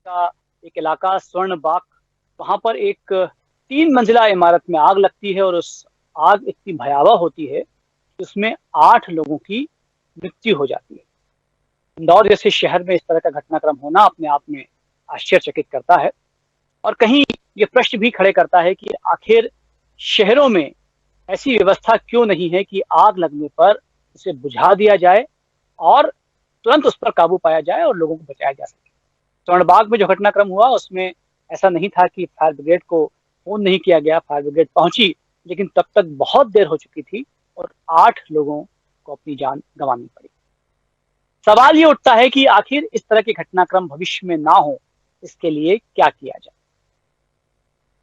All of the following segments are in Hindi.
का एक इलाका स्वर्ण बाग, वहां पर एक 3 मंजिला इमारत में आग लगती है और उस आग इतनी भयावह होती है कि उसमें 8 लोगों की मृत्यु हो जाती है। इंदौर जैसे शहर में इस तरह का घटनाक्रम होना अपने आप में आश्चर्यचकित करता है और कहीं ये प्रश्न भी खड़े करता है कि आखिर शहरों में ऐसी व्यवस्था क्यों नहीं है कि आग लगने पर उसे बुझा दिया जाए और तुरंत उस पर काबू पाया जाए और लोगों को बचाया जा सके। स्वर्णबाग में जो घटनाक्रम हुआ उसमें ऐसा नहीं था कि फायर ब्रिगेड को फोन नहीं किया गया, फायर ब्रिगेड पहुंची, लेकिन तब तक बहुत देर हो चुकी थी और 8 लोगों को अपनी जान गंवानी पड़ी। सवाल ये उठता है कि आखिर इस तरह के घटनाक्रम भविष्य में ना हो, इसके लिए क्या किया जाए।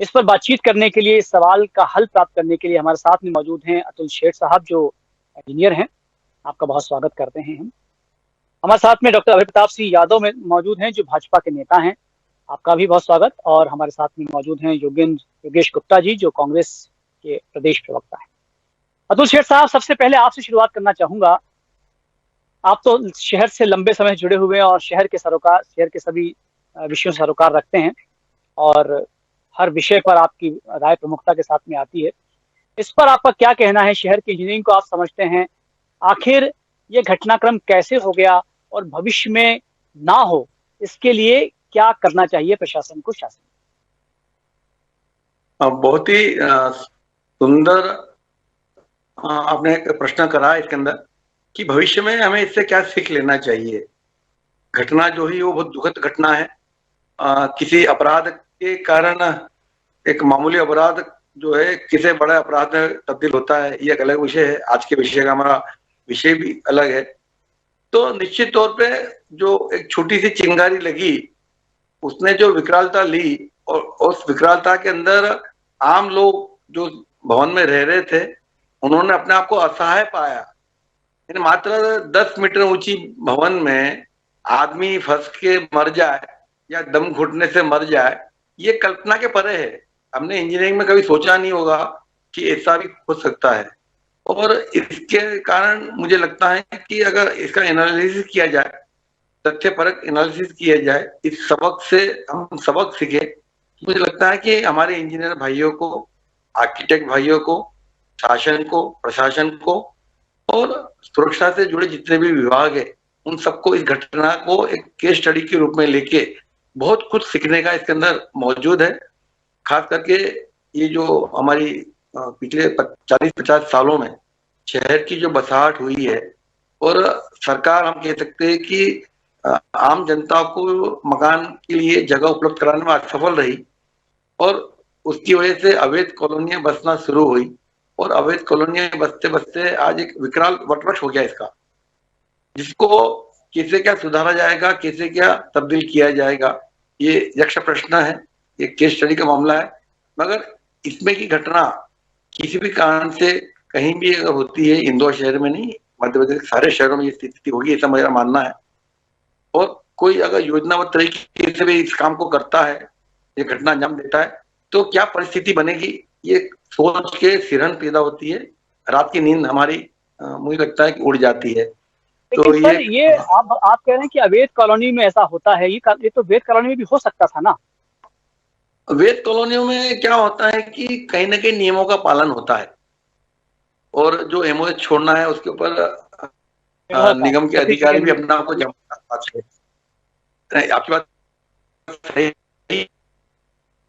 इस पर बातचीत करने के लिए, इस सवाल का हल प्राप्त करने के लिए हमारे साथ में मौजूद हैं अतुल शेठ साहब, जो इंजीनियर हैं। आपका बहुत स्वागत करते हैं हम। हमारे साथ में डॉक्टर अभय प्रताप सिंह यादव में मौजूद हैं, जो भाजपा के नेता हैं। आपका भी बहुत स्वागत। और हमारे साथ में मौजूद हैं योगेश गुप्ता जी, जो कांग्रेस के प्रदेश प्रवक्ता हैं। अतुल शेठ साहब, सबसे पहले आपसे शुरुआत करना चाहूंगा। आप तो शहर से लंबे समय जुड़े हुए हैं और शहर के सभी विषयों से सरोकार रखते हैं और हर विषय पर आपकी राय प्रमुखता के साथ में आती है। इस पर आपका क्या कहना है? शहर की इंजीनियरिंग को आप समझते हैं, आखिर ये घटनाक्रम कैसे हो गया और भविष्य में ना हो, इसके लिए क्या करना चाहिए प्रशासन को, शासन? बहुत ही सुंदर आपने एक प्रश्न करा इसके अंदर कि भविष्य में हमें इससे क्या सीख लेना चाहिए। घटना जो ही वो बहुत दुखद घटना है। किसी अपराध के कारण एक मामूली अपराध जो है किसी बड़े अपराध में तब्दील होता है, ये एक अलग विषय है। आज के विषय का हमारा विषय भी अलग है। तो निश्चित तौर पे जो एक छोटी सी चिंगारी लगी, उसने जो विकरालता ली और उस विकरालता के अंदर आम लोग जो भवन में रह रहे थे, उन्होंने अपने आप को असहाय पाया। मात्र 10 मीटर ऊंची भवन में आदमी फंस के मर जाए या दम घुटने से मर जाए, ये कल्पना के परे है। हमने इंजीनियरिंग में कभी सोचा नहीं होगा कि ऐसा भी हो सकता है। और इसके कारण मुझे लगता है कि अगर इसका एनालिसिस किया जाए, तथ्यपरक एनालिसिस किया जाए, इस सबक से हम सबक सीखे, मुझे लगता है कि हमारे इंजीनियर भाइयों को, आर्किटेक्ट भाइयों को, शासन को, प्रशासन को और सुरक्षा से जुड़े जितने भी विभाग है, उन सबको इस घटना को एक केस स्टडी के रूप में लेके बहुत कुछ सीखने का इसके अंदर मौजूद है। खास करके ये जो हमारी पिछले 40-50 सालों में शहर की जो बसाहट हुई है और सरकार, हम कह सकते हैं कि आम जनता को मकान के लिए जगह उपलब्ध कराने में असफल रही और उसकी वजह से अवैध कॉलोनियां बसना शुरू हुई और अवैध कॉलोनियां बसते बसते आज एक विकराल वटवट हो गया इसका, जिसको कैसे क्या सुधारा जाएगा, कैसे क्या तब्दील किया जाएगा, ये यक्ष प्रश्न है, ये केस स्टडी का मामला है। मगर इसमें की घटना किसी भी कारण से कहीं भी अगर होती है, इंदौर शहर में नहीं, मध्य प्रदेश के सारे शहरों में ये स्थिति होगी, ऐसा मेरा मानना है। और कोई अगर योजनाबद्ध तरीके से भी इस काम को करता है, ये घटना अंजाम देता है, तो क्या परिस्थिति बनेगी, ये सोच के सिरहन पैदा होती है। रात की नींद हमारी मुझे लगता है कि उड़ जाती है। तो ये आप कह रहे हैं कि अवैध कॉलोनी में ऐसा होता है, ये तो वैध कॉलोनी में भी हो सकता था ना? वैध कॉलोनियों में क्या होता है कि कहीं ना कहीं नियमों का पालन होता है और जो एमओए छोड़ना है उसके ऊपर निगम के अधिकारी भी अपना आपको जमा पाते हैं। आपकी बात सही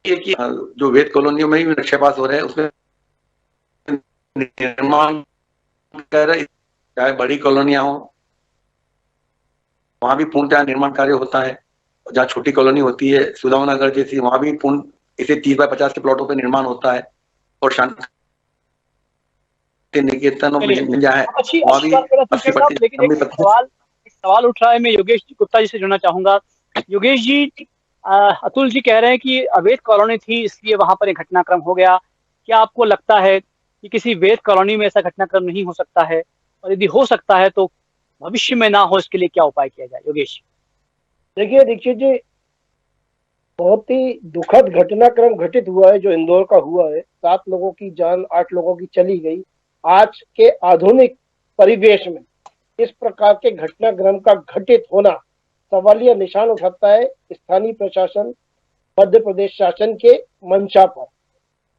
है कि जो वैध कॉलोनियों में ही नक्शे पास हो रहे हैं, उसमें निर्माण कर, चाहे बड़ी कॉलोनियां हो, वहां भी पूर्णतः निर्माण कार्य होता है। जहाँ छोटी कॉलोनी होती है, सुदामा नगर जैसी, वहां भी पूर्ण इसे 30x50 के प्लॉटों पे निर्माण होता है और शांति निकेतन और मिंजा है, वहां भी 80%। लेकिन एक सवाल उठ रहा है, मैं योगेश गुप्ता जी से जुड़ना चाहूंगा। योगेश जी, अतुल जी कह रहे हैं कि अवैध कॉलोनी थी इसलिए वहां पर एक घटनाक्रम हो गया। क्या आपको लगता है कि किसी वैध कॉलोनी में ऐसा घटनाक्रम नहीं हो सकता है, और यदि हो सकता है तो भविष्य में ना हो, इसके लिए क्या उपाय किया जाए? योगेश। देखिए दीक्षित जी, बहुत ही दुखद घटनाक्रम घटित हुआ है जो इंदौर का हुआ है। 7 लोगों की जान, 8 लोगों की चली गई। आज के आधुनिक परिवेश में इस प्रकार के घटनाक्रम का घटित होना सवालिया निशान उठाता है स्थानीय प्रशासन, मध्य प्रदेश शासन के मंशा पर।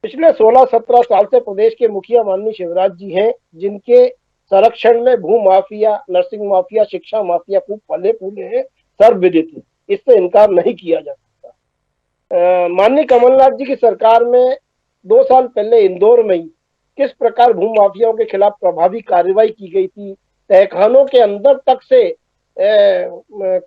पिछले 16-17 साल से प्रदेश के मुखिया माननीय शिवराज जी हैं, जिनके संरक्षण में भू माफिया, नर्सिंग माफिया, शिक्षा माफिया खूब फले फूले हैं, सर्वविदित है, इससे इनकार नहीं किया जा सकता। माननीय कमलनाथ जी की सरकार में 2 साल पहले इंदौर में ही किस प्रकार भू माफियाओं के खिलाफ प्रभावी कार्रवाई की गई थी, तहखानों के अंदर तक से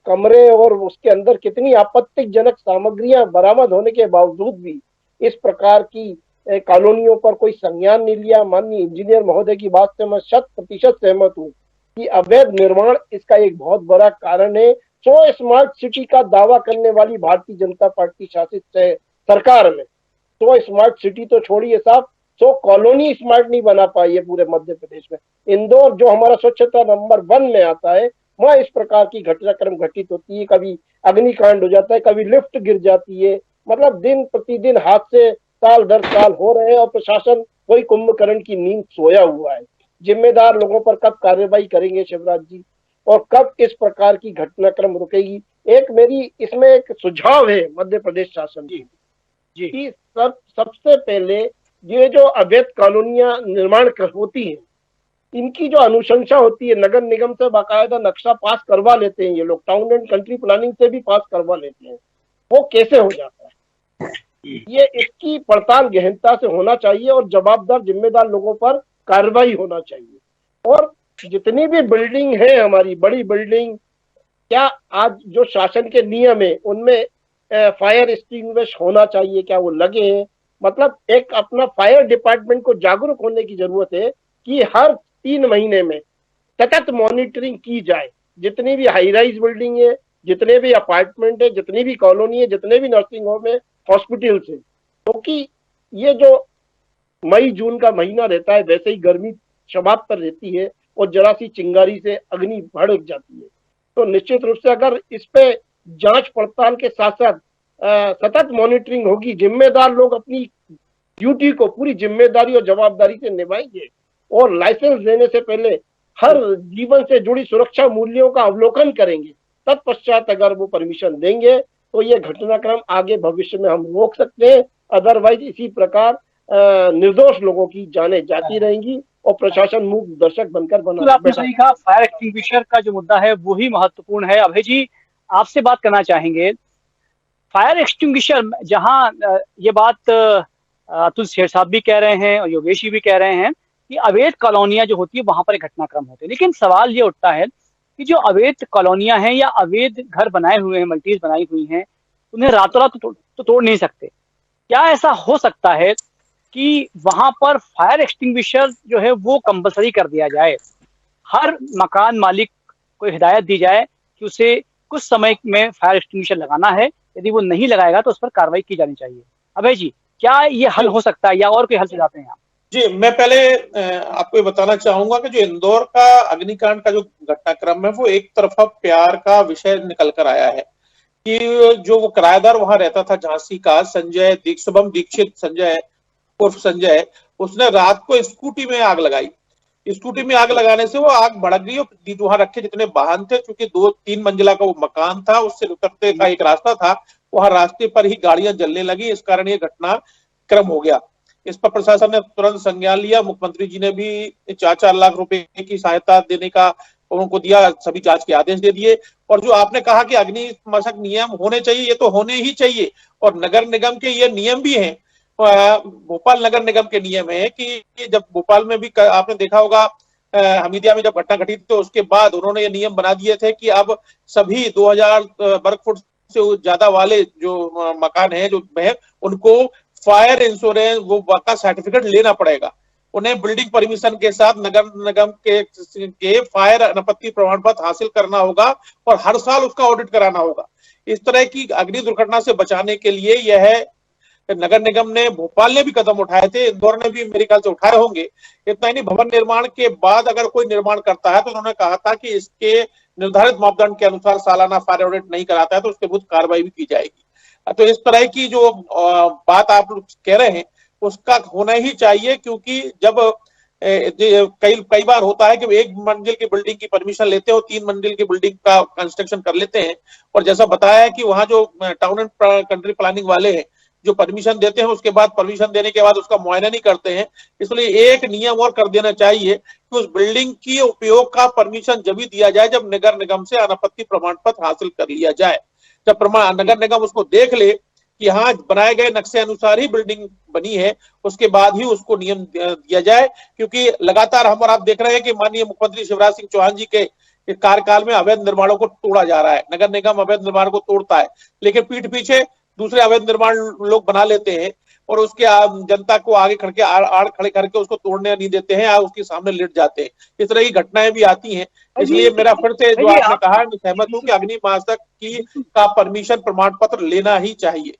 कमरे और उसके अंदर कितनी आपत्तिजनक सामग्रियां बरामद होने के बावजूद भी इस प्रकार की कॉलोनियों पर कोई संज्ञान नहीं लिया। माननीय इंजीनियर महोदय की बात से मैं 100% सहमत हूँ कि अवैध निर्माण इसका एक बहुत बड़ा कारण है। 100 स्मार्ट सिटी का दावा करने वाली भारतीय जनता पार्टी शासित सरकार में 100 स्मार्ट सिटी तो छोड़िए साहब, 100 कॉलोनी स्मार्ट नहीं बना पाई है पूरे मध्य प्रदेश में। इंदौर जो हमारा स्वच्छता नंबर 1 में आता है, वह इस प्रकार की घटनाक्रम घटित होती है। कभी अग्निकांड हो जाता है, कभी लिफ्ट गिर जाती है, मतलब दिन प्रतिदिन हादसे साल दर साल हो रहे हैं और प्रशासन कोई कुंभकर्ण की नींद सोया हुआ है। जिम्मेदार लोगों पर कब कार्रवाई करेंगे शिवराज जी, और कब इस प्रकार की घटनाक्रम रुकेगी? एक मेरी इसमें एक सुझाव है मध्य प्रदेश शासन जी कि सबसे पहले ये जो अवैध कॉलोनियां निर्माण होती हैं, इनकी जो अनुशंसा होती है, नगर निगम से बाकायदा नक्शा पास करवा लेते हैं ये लोग, टाउन एंड कंट्री प्लानिंग से भी पास करवा लेते हैं, वो कैसे हो जाता है? ये इसकी पड़ताल गहनता से होना चाहिए और जवाबदार जिम्मेदार लोगों पर कार्रवाई होना चाहिए। और जितनी भी बिल्डिंग है हमारी बड़ी बिल्डिंग, क्या आज जो शासन के नियम है उनमें फायर एक्सटिंग्विश होना चाहिए, क्या वो लगे हैं? मतलब एक अपना फायर डिपार्टमेंट को जागरूक होने की जरूरत है कि हर 3 महीने में सतत मॉनिटरिंग की जाए। जितनी भी हाई राइज बिल्डिंग है, जितने भी अपार्टमेंट है, जितनी भी कॉलोनी है, जितने भी नर्सिंग होम है, हॉस्पिटल्स है, क्योंकि ये जो मई जून का महीना रहता है वैसे ही गर्मी शबाब पर रहती है और जरा सी चिंगारी से अग्नि भड़क जाती है। तो निश्चित रूप से अगर इस पे जांच पड़ताल के साथ साथ सतत मॉनिटरिंग होगी, जिम्मेदार लोग अपनी ड्यूटी को पूरी जिम्मेदारी और जवाबदारी से निभाएंगे और लाइसेंस देने से पहले हर जीवन से जुड़ी सुरक्षा मूल्यों का अवलोकन करेंगे, तत्पश्चात अगर वो परमिशन देंगे तो ये घटनाक्रम आगे भविष्य में हम रोक सकते हैं। अदरवाइज इसी प्रकार निर्दोष लोगों की जानें जाती रहेंगी और प्रशासन मूक दर्शक बनकर बना। आपने सही कहा, फायर एक्सटिंग्विशर का जो मुद्दा है वो ही महत्वपूर्ण है। अभय जी, आपसे बात करना चाहेंगे, फायर एक्सटिंग्विशर, जहां ये बात अतुल शेर साहब भी कह रहे हैं और योगेश जी भी कह रहे हैं कि अवैध कॉलोनियां जो होती है वहां पर घटनाक्रम होते हैं, लेकिन सवाल ये उठता है कि जो अवैध कॉलोनियां हैं या अवैध घर बनाए हुए हैं, मल्टीज बनाई हुई हैं, उन्हें रातों रात तो तोड़ नहीं सकते। क्या ऐसा हो सकता है कि वहां पर फायर एक्सटिंग्विशर जो है वो कंपलसरी कर दिया जाए, हर मकान मालिक को हिदायत दी जाए कि उसे कुछ समय में फायर एक्सटिंग्विशर लगाना है, यदि वो नहीं लगाएगा तो उस पर कार्रवाई की जानी चाहिए। अभय जी, क्या ये हल हो सकता है या और कोई हल सुझाते हैं आप? जी, मैं पहले आपको ये बताना चाहूंगा कि जो इंदौर का अग्निकांड का जो घटनाक्रम है वो एक तरफा प्यार का विषय निकल कर आया है कि जो वो किराएदार वहां रहता था झांसी का, संजय शुभम दीक्षित, संजय उर्फ संजय, उसने रात को स्कूटी में आग लगाई। स्कूटी में आग लगाने से वो आग भड़क गई और वहां रखे जितने वाहन थे, क्योंकि 2-3 मंजिला का वो मकान था, उससे उतरते का एक रास्ता था, वहां रास्ते पर ही गाड़ियां जलने लगी। इस कारण ये घटनाक्रम हो गया। इस पर प्रशासन ने तुरंत संज्ञान लिया। मुख्यमंत्री जी ने भी 4-4 लाख रुपए की सहायता देने का उनको दिया, सभी जांच के आदेश दे दिए। और जो आपने कहा कि अग्निशमन नियम होने चाहिए, ये तो होने ही चाहिए और नगर निगम के ये नियम भी हैं। भोपाल नगर निगम के नियम है कि जब भोपाल में भी आपने देखा होगा हमीदिया में जब घटना घटी थी तो उसके बाद उन्होंने ये नियम बना दिए थे कि अब सभी 2000 वर्ग फुट से ज्यादा वाले जो मकान है जो है उनको फायर इंश्योरेंस वो का सर्टिफिकेट लेना पड़ेगा। उन्हें बिल्डिंग परमिशन के साथ नगर निगम के फायर अनापत्ति प्रमाण पत्र हासिल करना होगा और हर साल उसका ऑडिट कराना होगा। इस तरह की अग्नि दुर्घटना से बचाने के लिए यह नगर निगम ने, भोपाल ने भी कदम उठाए थे, इंदौर ने भी मेरे ख्याल से उठाए होंगे। इतना ही नहीं, भवन निर्माण के बाद अगर कोई निर्माण करता है तो उन्होंने कहा था कि इसके निर्धारित मापदंड के अनुसार सालाना फायर ऑडिट नहीं कराता है तो उसके विरुद्ध कार्रवाई भी की जाएगी। तो इस तरह की जो बात आप कह रहे हैं उसका होना ही चाहिए, क्योंकि जब कई बार होता है कि एक मंजिल की बिल्डिंग की परमिशन लेते हो, 3 मंजिल की बिल्डिंग का कंस्ट्रक्शन कर लेते हैं। और जैसा बताया है कि वहां जो टाउन एंड कंट्री प्लानिंग वाले हैं जो परमिशन देते हैं, उसके बाद परमिशन देने के बाद उसका मुआयना नहीं करते हैं। इसलिए एक नियम और कर देना चाहिए कि उस बिल्डिंग की उपयोग का परमिशन जब भी दिया जाए जब नगर निगम से अनापत्ति प्रमाण पत्र हासिल कर लिया जाए। जब नगर निगम उसको देख ले कि हाँ बनाए गए नक्शे अनुसार ही बिल्डिंग बनी है, उसके बाद ही उसको नियम दिया जाए। क्योंकि लगातार हम और आप देख रहे हैं कि माननीय मुख्यमंत्री शिवराज सिंह चौहान जी के कार्यकाल में अवैध निर्माणों को तोड़ा जा रहा है। नगर निगम अवैध निर्माण को तोड़ता है, लेकिन पीठ पीछे दूसरे अवैध निर्माण लोग बना लेते हैं और उसके जनता को आगे खड़के आड़ खड़े करके उसको तोड़ने नहीं देते हैं या उसके सामने लेट जाते हैं। इस तरह की घटनाएं भी आती हैं। इसलिए मेरा फिर से जो आपने कहा, मैं सहमत हूं कि अग्निमाशक का परमिशन प्रमाण पत्र लेना ही चाहिए।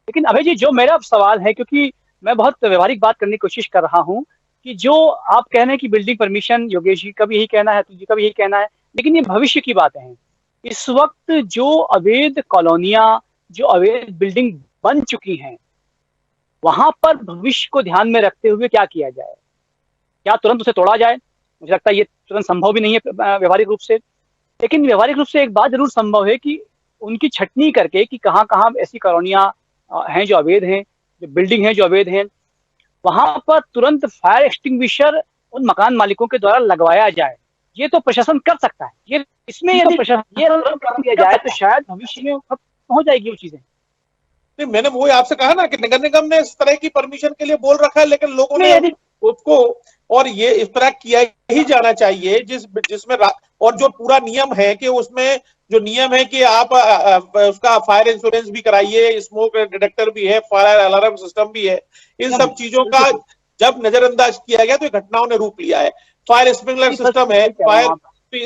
लेकिन अभय जी, जो मेरा सवाल है, क्योंकि मैं बहुत व्यवहारिक बात करने की कोशिश कर रहा हूं, कि जो आप कह रहे हैं कि बिल्डिंग परमिशन, योगेश जी का भी यही कहना है, तुझी का भी यही कहना है, लेकिन ये भविष्य की बातें हैं। इस वक्त जो अवैध कॉलोनियां, जो अवैध बिल्डिंग बन चुकी हैं, वहां पर भविष्य को ध्यान में रखते हुए क्या किया जाए? क्या तुरंत उसे तोड़ा जाए? मुझे लगता है ये तुरंत संभव भी नहीं है व्यवहारिक रूप से, लेकिन व्यवहारिक रूप से एक बात जरूर संभव है कि उनकी छटनी करके कि कहाँ कहाँ ऐसी कॉलोनियां हैं जो अवैध हैं, जो बिल्डिंग हैं जो अवैध हैं, वहां पर तुरंत फायर एक्सटिंग्विशर उन मकान मालिकों के द्वारा लगवाया जाए। ये तो प्रशासन कर सकता है। ये इसमें यदि प्रशासन ये कर दिया जाए तो शायद भविष्य में खत्म हो जाएगी वो चीजें। नहीं, मैंने वो आपसे कहा ना कि नगर निगम ने इस तरह की परमिशन के लिए बोल रखा है, लेकिन लोगों ने उसको, और ये इस तरह किया ही जाना चाहिए जिसमें और जो पूरा नियम है कि उसमें जो नियम है कि आप उसका फायर इंश्योरेंस भी कराइए, स्मोक डिटेक्टर भी है, फायर अलार्म सिस्टम भी है। इन सब चीजों का जब नजरअंदाज किया गया तो घटनाओं ने रूप लिया है। फायर स्प्रिंकलर सिस्टम है, फायर, तो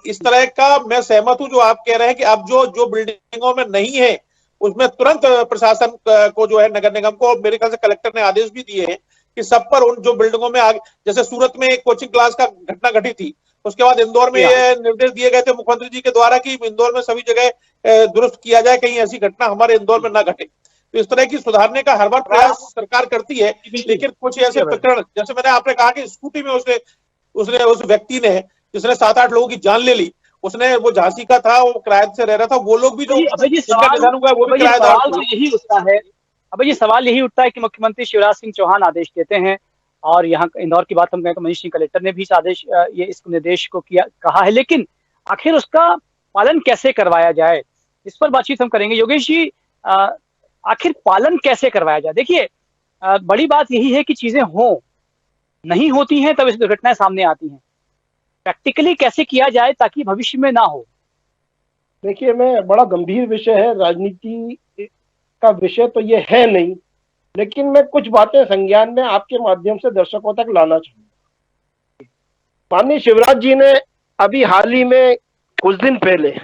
इस तरह का मैं सहमत हूं जो आप कह रहे हैं कि अब जो बिल्डिंगों में नहीं है उसमें तुरंत प्रशासन को जो है नगर निगम को, मेरे ख्याल से कलेक्टर ने आदेश भी दिए हैं कि सब पर उन जो बिल्डिंगों में आगे, जैसे सूरत में एक कोचिंग क्लास का घटना घटी थी, उसके बाद इंदौर में ये निर्देश दिए गए थे मुख्यमंत्री जी के द्वारा कि इंदौर में सभी जगह दुरुस्त किया जाए, कहीं ऐसी घटना हमारे इंदौर में ना घटे। तो इस तरह की सुधारने का हर बार प्रयास सरकार करती है, लेकिन कुछ ऐसे प्रकरण, जैसे मैंने आपने कहा कि स्कूटी में उसने उस व्यक्ति ने जिसने 7-8 लोगों की जान ले ली, उसने, वो झांसी का था, वो किराए से रह रहा था, वो लोग भी जो जिनका निधन हुआ वो भी किराएदार थे। यही उठता है अब ये सवाल यही उठता है कि मुख्यमंत्री शिवराज सिंह चौहान आदेश देते हैं, और यहाँ इंदौर की बात हम कहें तो मनीष सिंह कलेक्टर ने भी इस आदेश, ये इस निर्देश को कहा है, लेकिन आखिर उसका पालन कैसे करवाया जाए, इस पर बातचीत हम करेंगे। योगेश जी, आखिर पालन कैसे करवाया जाए? देखिए, बड़ी बात यही है कि चीजें नहीं होती हैं तब इस दुर्घटनाएं सामने आती हैं। प्रैक्टिकली कैसे किया जाए ताकि भविष्य में ना हो? देखिए, मैं, बड़ा गंभीर विषय है, राजनीति का विषय तो ये है नहीं, लेकिन मैं कुछ बातें संज्ञान में आपके माध्यम से दर्शकों तक लाना चाहूंगा। माननीय शिवराज जी ने अभी हाल ही में कुछ दिन पहले,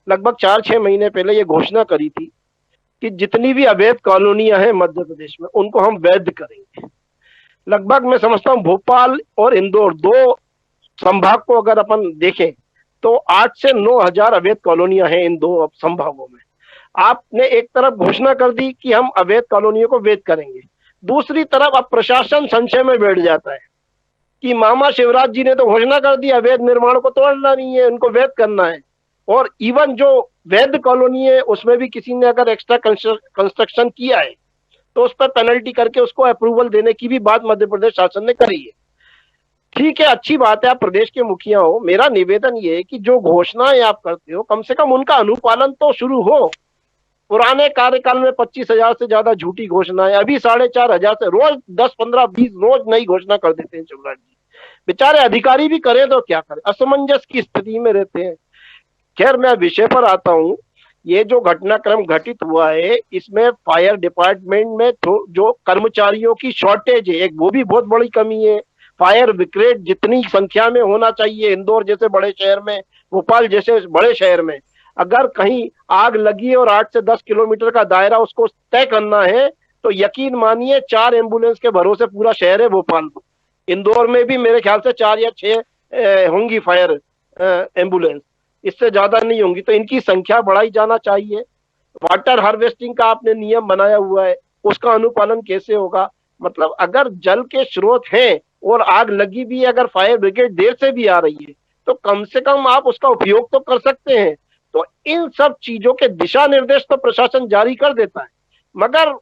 लगभग 4-6 महीने पहले, ये घोषणा करी थी कि जितनी भी अवैध कॉलोनियां हैं मध्य प्रदेश में उनको हम वैध करेंगे। लगभग मैं समझता हूँ भोपाल और इंदौर, 2 संभाग को अगर अपन देखें तो 8 से 9 हजार अवैध कॉलोनियां हैं इन 2 संभागों में। आपने एक तरफ घोषणा कर दी कि हम अवैध कॉलोनियों को वैध करेंगे, दूसरी तरफ अब प्रशासन संशय में बैठ जाता है कि मामा शिवराज जी ने तो घोषणा कर दी अवैध निर्माण को तोड़ना नहीं है, उनको वैध करना है। और इवन जो वैध कॉलोनी है उसमें भी किसी ने अगर एक्स्ट्रा कंस्ट्रक्शन किया है तो उस पर पेनल्टी करके उसको अप्रूवल देने की भी बात मध्य प्रदेश शासन ने करी है। ठीक है, अच्छी बात है, आप प्रदेश के मुखिया हो। मेरा निवेदन ये है कि जो घोषणाएं आप करते हो कम से कम उनका अनुपालन तो शुरू हो। पुराने कार्यकाल में 25,000 से ज्यादा झूठी घोषणाएं, अभी 4,500 से रोज 10, 15, 20 रोज नई घोषणा कर देते हैं शिवराज जी। बेचारे अधिकारी भी करें तो क्या करें, असमंजस की स्थिति में रहते हैं। खैर, मैं विषय पर आता हूँ। ये जो घटनाक्रम घटित हुआ है इसमें फायर डिपार्टमेंट में जो कर्मचारियों की शॉर्टेज है, एक वो भी बहुत बड़ी कमी है। फायर ब्रिगेड जितनी संख्या में होना चाहिए इंदौर जैसे बड़े शहर में, भोपाल जैसे बड़े शहर में, अगर कहीं आग लगी है और 8 से 10 किलोमीटर का दायरा उसको तय करना है तो यकीन मानिए 4 एम्बुलेंस के भरोसे पूरा शहर है भोपाल। इंदौर में भी मेरे ख्याल से 4 या 6 होंगी फायर एम्बुलेंस, इससे ज्यादा नहीं होंगी। तो इनकी संख्या बढ़ाई जाना चाहिए। वाटर हार्वेस्टिंग का आपने नियम बनाया हुआ है, उसका अनुपालन कैसे होगा? मतलब अगर जल के स्रोत हैं और आग लगी भी है, अगर फायर ब्रिगेड देर से भी आ रही है तो कम से कम आप उसका उपयोग तो कर सकते हैं। तो इन सब चीजों के दिशा निर्देश तो प्रशासन जारी कर देता है, मगर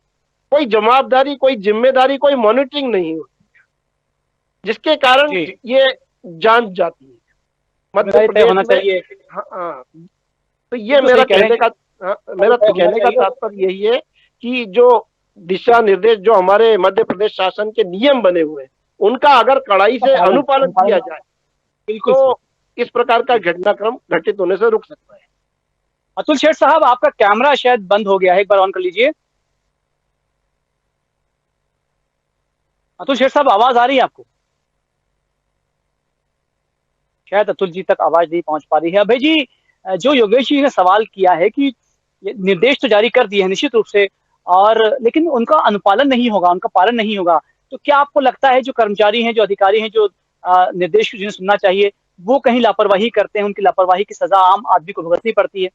कोई जवाबदारी, कोई जिम्मेदारी, कोई मॉनिटरिंग नहीं होती, जिसके कारण ये जान जाती है। मध्य प्रदेश होना चाहिए। हाँ, तो ये मेरा कहने का तात्पर्य यही है कि जो दिशा निर्देश, जो हमारे मध्य प्रदेश शासन के नियम बने हुए हैं, उनका अगर कड़ाई से अनुपालन किया जाए तो इस प्रकार का घटनाक्रम घटित होने से रुक सकता है। अतुल शेठ साहब, आपका कैमरा शायद बंद हो गया है, एक बार ऑन कर लीजिए। अतुल शेठ साहब, आवाज आ रही है आपको? शायद अतुल जी तक आवाज नहीं पहुंच पा रही है। अभय जी, जो योगेश जी ने सवाल किया है कि निर्देश तो जारी कर दिए हैं निश्चित रूप से, और लेकिन उनका अनुपालन नहीं होगा, उनका पालन नहीं होगा, तो क्या आपको लगता है जो कर्मचारी हैं, जो अधिकारी हैं, जो निर्देश जिन्हें सुनना चाहिए, वो कहीं लापरवाही करते हैं, उनकी लापरवाही की सजा आम आदमी को भुगतनी पड़ती है?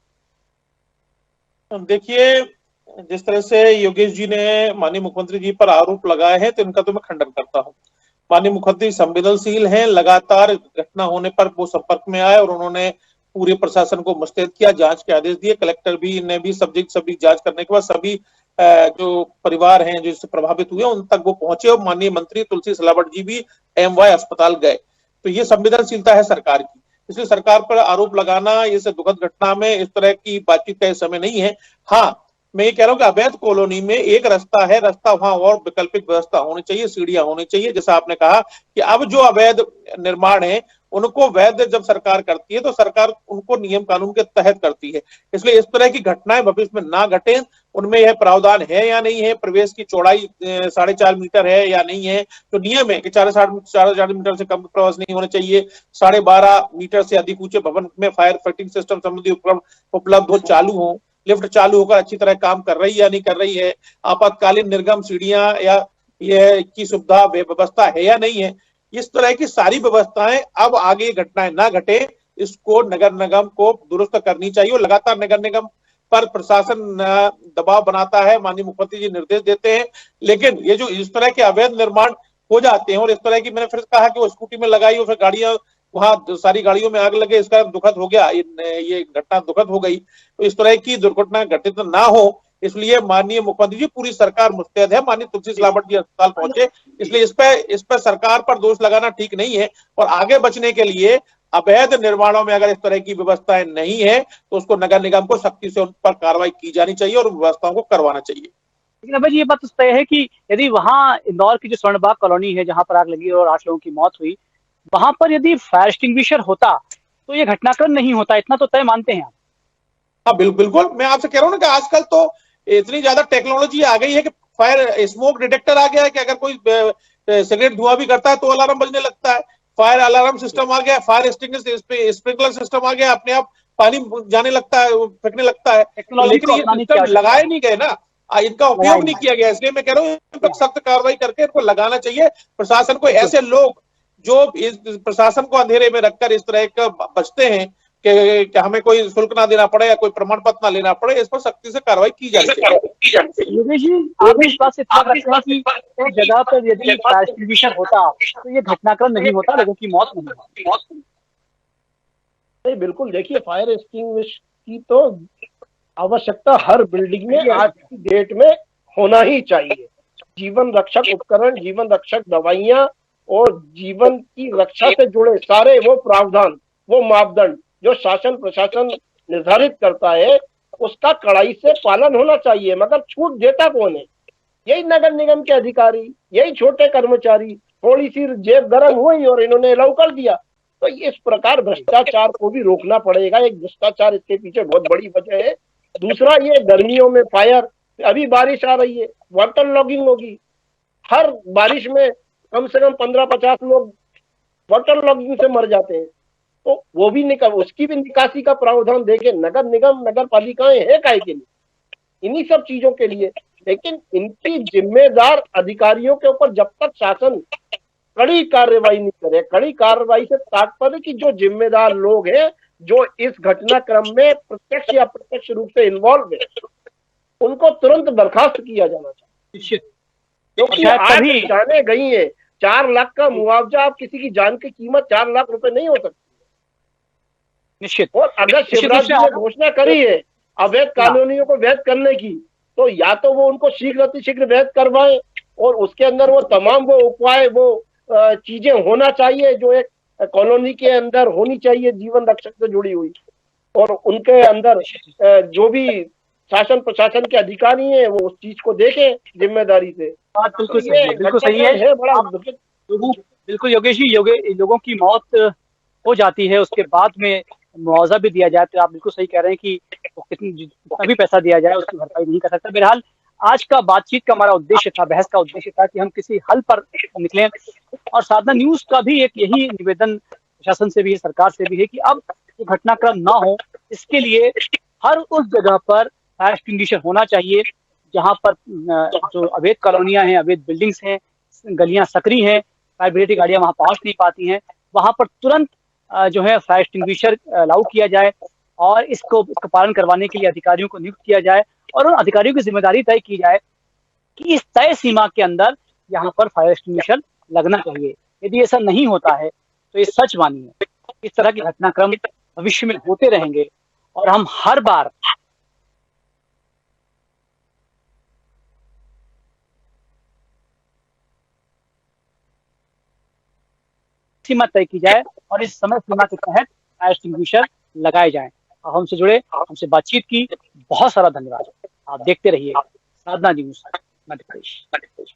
देखिए, जिस तरह से योगेश जी ने माननीय मुख्यमंत्री जी पर आरोप लगाए हैं, तो इनका तो मैं खंडन करता हूँ। माननीय मुख्यमंत्री संवेदनशील हैं, लगातार घटना होने पर वो संपर्क में आए और उन्होंने पूरे प्रशासन को मुस्तैद किया, जांच के आदेश दिए। कलेक्टर भी ने भी सभी जांच करने के बाद सभी जो परिवार हैं जो इससे प्रभावित हुए उन तक वो पहुंचे, और माननीय मंत्री तुलसी सिलावट जी भी एमवाय अस्पताल गए। तो ये संवेदनशीलता है सरकार की। इसलिए सरकार पर आरोप लगाना इस दुखद घटना में इस तरह की बातचीत का समय नहीं है। हाँ, मैं ये कह रहा हूँ कि अवैध कॉलोनी में एक रास्ता है, रास्ता वहां और वैकल्पिक व्यवस्था होनी चाहिए, सीढ़ियां होनी चाहिए। जैसा आपने कहा कि अब जो अवैध निर्माण है उनको वैध जब सरकार करती है तो सरकार उनको नियम कानून के तहत करती है। इसलिए इस तरह की घटनाएं भविष्य में ना घटे, उनमें यह प्रावधान है या नहीं है, प्रवेश की चौड़ाई 4.5 मीटर है या नहीं है, तो नियम है कि 4.5 मीटर से कम प्रवेश नहीं होने चाहिए, 12.5 मीटर से अधिक ऊंचे भवन में फायर फाइटिंग सिस्टम संबंधी उपलब्ध हो, चालू हो, लिफ्ट चालू होकर अच्छी तरह काम कर रही है या नहीं कर रही है, आपातकालीन निर्गम सीढ़ियां या यह की सुविधा व्यवस्था है या नहीं है। इस तरह की सारी व्यवस्थाएं अब आगे घटनाएं ना घटे, इसको नगर निगम को दुरुस्त करनी चाहिए। और लगातार नगर निगम पर प्रशासन दबाव बनाता है, माननीय मुख्यमंत्री जी निर्देश देते हैं, लेकिन ये जो इस तरह के अवैध निर्माण हो जाते हैं और इस तरह की, मैंने फिर कहा कि वो स्कूटी में लगाई और फिर गाड़ियां, वहां सारी गाड़ियों में आग लगे, इसका दुखद हो गया, ये घटना दुखद हो गई। तो इस तरह की दुर्घटना घटित ना हो, इसलिए माननीय मुख्यमंत्री जी, पूरी सरकार मुस्तैद है। माननीय तुलसी सिलावट जी अस्पताल पहुंचे, इसलिए इस पर सरकार पर दोष लगाना ठीक नहीं है। और आगे बचने के लिए अवैध निर्माणों में अगर इस तरह की व्यवस्थाएं नहीं है तो उसको नगर निगम को सख्ती से उन पर कार्रवाई की जानी चाहिए और व्यवस्थाओं को करवाना चाहिए। लेकिन अभय जी, ये बात तो तय है कि यदि वहां इंदौर की जो स्वर्णबाग कॉलोनी है जहां पर आग लगी और 8 लोगों की मौत हुई, वहां पर यदि फायर एक्सटिंग्विशर होता तो ये घटनाक्रम नहीं होता, इतना तो तय मानते हैं आप? हाँ, बिल्कुल। मैं आपसे कह रहा हूँ ना कि आजकल तो इतनी ज्यादा टेक्नोलॉजी आ गई है कि फायर स्मोक डिटेक्टर आ गया है कि अगर कोई सिगरेट धुआं भी करता है तो अलार्म बजने लगता है। फायर अलार्म सिस्टम आ गया, फायर एक्सटिंग्विशर स्प्रिंकलर सिस्टम आ गया, अपने आप पानी जाने लगता है, फेंकने लगता है। लेकिन ये सिस्टम लगाए नहीं गए ना, इनका उपयोग नहीं किया गया। इसलिए मैं कह रहा हूँ इन पर सख्त कार्रवाई करके इनको लगाना चाहिए। प्रशासन को ऐसे लोग जो इस प्रशासन को अंधेरे में रखकर इस तरह का बचते हैं कि हमें कोई शुल्क ना देना पड़े या कोई प्रमाण पत्र ना लेना पड़े, इस पर सख्ती से कार्रवाई की जानी चाहिए। योगेश जी, आप इस बात से इत्तेफाक रखते हैं कि उस जगह पर यदि फायर एक्सटिंग्विशर होता तो ये घटनाक्रम नहीं होता, लोगों की मौत नहीं होती? नहीं, बिल्कुल। देखिए, फायर एक्सटिंग्विशर की तो आवश्यकता हर बिल्डिंग में आज की डेट में होना ही चाहिए। जीवन रक्षक उपकरण, जीवन रक्षक दवाइयां और जीवन की रक्षा से जुड़े सारे वो प्रावधान, वो मापदंड जो शासन प्रशासन निर्धारित करता है, उसका कड़ाई से पालन होना चाहिए। मगर छूट देता कौन है? यही नगर निगम के अधिकारी, यही छोटे कर्मचारी। थोड़ी सी जेब गर्म हुई और इन्होंने अलाउ कर दिया। तो इस प्रकार भ्रष्टाचार को भी रोकना पड़ेगा। एक भ्रष्टाचार इसके पीछे बहुत बड़ी वजह है। दूसरा, ये गर्मियों में फायर, अभी बारिश आ रही है, वाटर लॉगिंग होगी। हर बारिश में कम से कम 15-50 लोग वाटर लॉगिंग से मर जाते हैं। तो वो भी उसकी भी निकासी का प्रावधान देके नगर निगम, नगर पालिकाएं है काहे के लिए? इन्हीं सब चीजों के लिए। लेकिन इनकी जिम्मेदार अधिकारियों के ऊपर जब तक शासन कड़ी कार्रवाई नहीं करे, कड़ी कार्रवाई से तात्पर्य कि जो जिम्मेदार लोग हैं, जो इस घटनाक्रम में प्रत्यक्ष या अप्रत्यक्ष रूप से इन्वॉल्व है, उनको तुरंत बर्खास्त किया जाना चाहिए। क्योंकि आग जाने गई है, 4 लाख का मुआवजा, आप किसी की जान की कीमत 4 लाख रुपए नहीं हो सकती। निश्चित। और अगर शिवराज जी ने घोषणा करी है अवैध कॉलोनियों को वैध करने की, तो या तो वो उनको शीघ्र वैध करवाएं और उसके अंदर वो तमाम वो उपाय, वो चीजें होना चाहिए जो एक कॉलोनी के अंदर होनी चाहिए जीवन रक्षक से जुड़ी हुई, और उनके अंदर जो भी शासन प्रशासन के अधिकारी हैं वो उस चीज को देखें जिम्मेदारी से। बात बिल्कुल सही है, बिल्कुल सही है। बड़ा बिल्कुल योगेश जी, लोगों की मौत हो जाती है, उसके बाद में मुआवजा भी दिया जाए, तो आप बिल्कुल सही कह रहे हैं कि जितना भी पैसा दिया जाए उसकी भरपाई नहीं कर सकता। बहरहाल आज का बातचीत का हमारा उद्देश्य था, बहस का उद्देश्य था कि हम किसी हल पर निकलें, और साधना न्यूज का भी एक यही निवेदन प्रशासन से भी है, सरकार से भी है कि अब ये घटनाक्रम ना हो, इसके लिए हर उस जगह पर फायर एक्सटिंग्विशर होना चाहिए जहां पर जो अवैध कॉलोनियां हैं, अवैध बिल्डिंग्स हैं, गलियां सकरी हैं, फायर ब्रिगेड की गाड़ियां वहां पहुंच नहीं पाती हैं, वहां पर तुरंत जो है फायर एक्सटिंग्विशर अलाउ किया जाए और इसको पालन करवाने के लिए अधिकारियों को नियुक्त किया जाए, और उन अधिकारियों की जिम्मेदारी तय की जाए कि इस तय सीमा के अंदर यहाँ पर फायर एक्सटिंग्विशर लगना चाहिए। यदि ऐसा नहीं होता है तो ये सच मानिए इस तरह के घटनाक्रम भविष्य में होते रहेंगे और हम हर बार सीमा तय की जाए और इस समय सीमा के तहत फायर एक्सटिंग्विशर लगाए जाएं। आप हमसे जुड़े, हमसे बातचीत की, बहुत सारा धन्यवाद। आप देखते रहिए साधना न्यूज मध्य प्रदेश।